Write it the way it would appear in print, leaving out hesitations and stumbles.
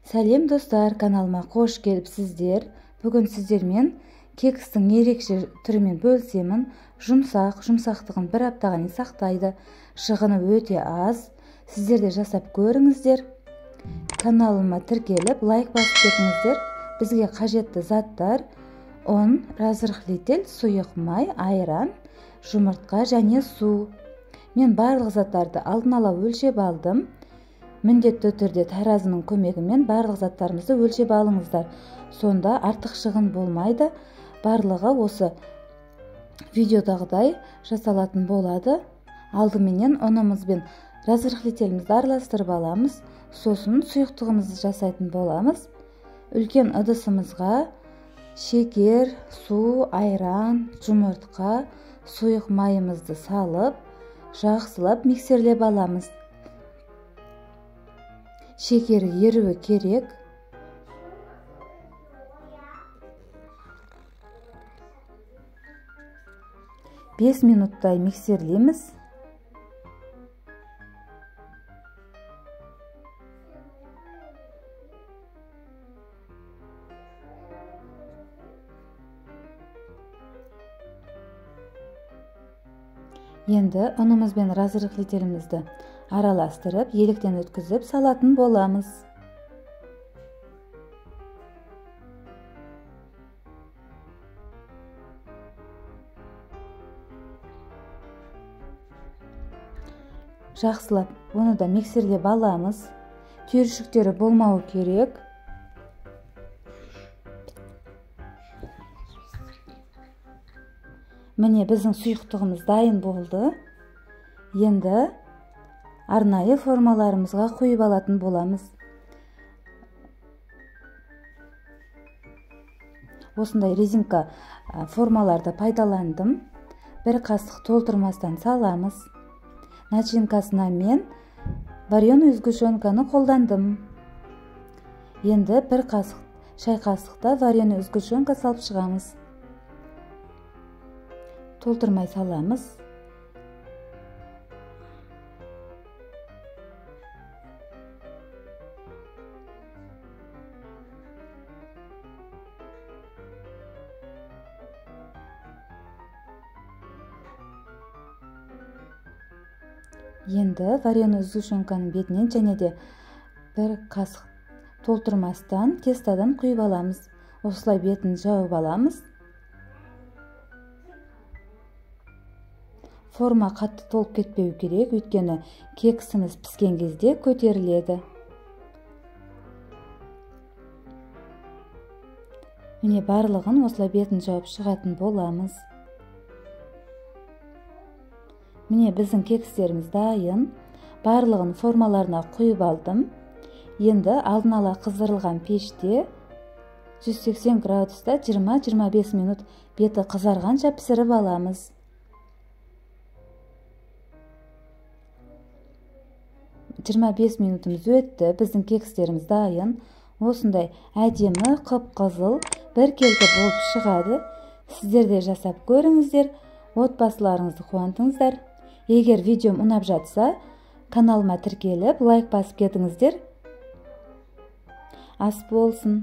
Сәлем достар, каналыма қош келіпсіздер. Бүгін сіздермен кекстің ерекше түрімен бөлісемін. Жұмсақтығын бір аптаға сақтайды. Шығыны өте аз. Сіздер де жасап көріңіздер. Каналыма тіркеліп, лайк басып кетіңіздер. Бізге қажетті заттар: ұн, разрыхлитель, сұйық май, айран, жұмыртқа және су. Мен барлық заттарды алдын ала өлшеп алдым. Міндетті түрде таразының көмегімен барлық заттарымызды өлшеп алыңыздар. Сонда артық шығын болмайды. Барлығы осы видеодағыдай жасалатын болады. Алдыменен ұнымыз бен разрыхлителімізді араластырып аламыз. Сосын сұйықтығымызды жасайтын боламыз. Үлкен ыдысымызға шекер, су, айран, жұмыртқа, сұйық майымызды салып, жақсылап миксерлеп аламыз. Шекері еруі керек. Бес минуттай миксерлейміз. Енді ұнымыз бен разрыхлителімізді араластырып, електен өткізіп салатын боламыз. Жақсылап оны да миксерлеп аламыз. Түйіршіктері болмауы керек. Міне біздің сұйықтығымыз дайын болды. Енді арнайы формаларымызға құйып алатын боламыз. Осындай резинка формаларды пайдаландым. Бір қасық толтырмастан саламыз. Начинкасына мен вареный сгущенканы қолдандым. Енді бір шай қасықта вареный сгущенка салып шығамыз. Толтырмай саламыз. Енді вареный сгущенканың бетінен және де бір қасық толтырмастан тестадан құйып аламыз. Осылай бетін жауып аламыз. Форма қатты толып кетпеу керек, өйткені кексіміз піскен кезде көтеріледі. Міне барлығын осылай бетін жауып шығатын боламыз. Міне біздің кекстеріміз дайын. Барлығын формаларына құйып алдым. Енді алдын ала қыздырылған пеште 180 градуста 20-25 минут беті қызарғанша пісіріп аламыз. Жиырма бес минутымыз өтті. Біздің кекстеріміз дайын. Осындай әдемі қып-қызыл бір келкі болып шығады. Сіздер де жасап көріңіздер. Отбасыларыңызды қуантыңыздар. Егер видеом ұнап жатса, каналыма тіркеліп, лайк басып кетіңіздер. Ас болсын.